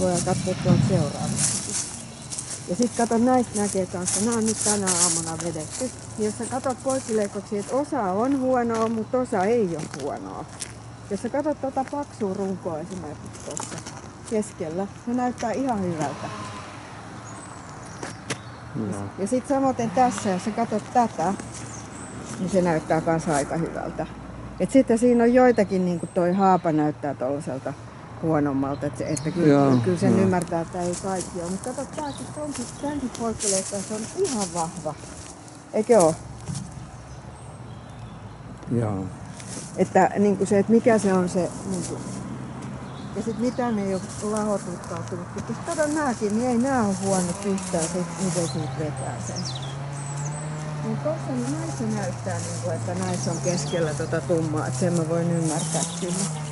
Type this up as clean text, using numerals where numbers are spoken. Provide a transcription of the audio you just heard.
Voidaan katsoa tuolta seuraavaksi. Ja sit kato, näistä näkee kanssa, nämä on nyt tänä aamuna vedetty. Ja jos sä katot poikileikoksi, että osa on huonoa, mutta osa ei ole huonoa. Jos sä katot tuota paksua runkoa esimerkiksi tuossa keskellä, se näyttää ihan hyvältä. Ja sit samoin tässä, jos sä katot tätä, niin se näyttää kans aika hyvältä. Et sitten siinä on joitakin, niin kuin toi haapa näyttää tollaselta huonommalta, että kyllä sen ymmärtää, että ei kaikki ole. Mutta kato, tämänkin poikkileikkaus on ihan vahva. Eikö oo? Joo. Että niin kuin se, että mikä se on se... Niin kuin, ja sit mitään ei ole lahotuttautunut. Jos kato nääkin, niin ei nää ole huonot yhtään, miten siitä vetää sen. Niin tossa niin näissä näyttää, niin kuin, että näissä on keskellä tummaa, että sen mä voin ymmärtää kyllä.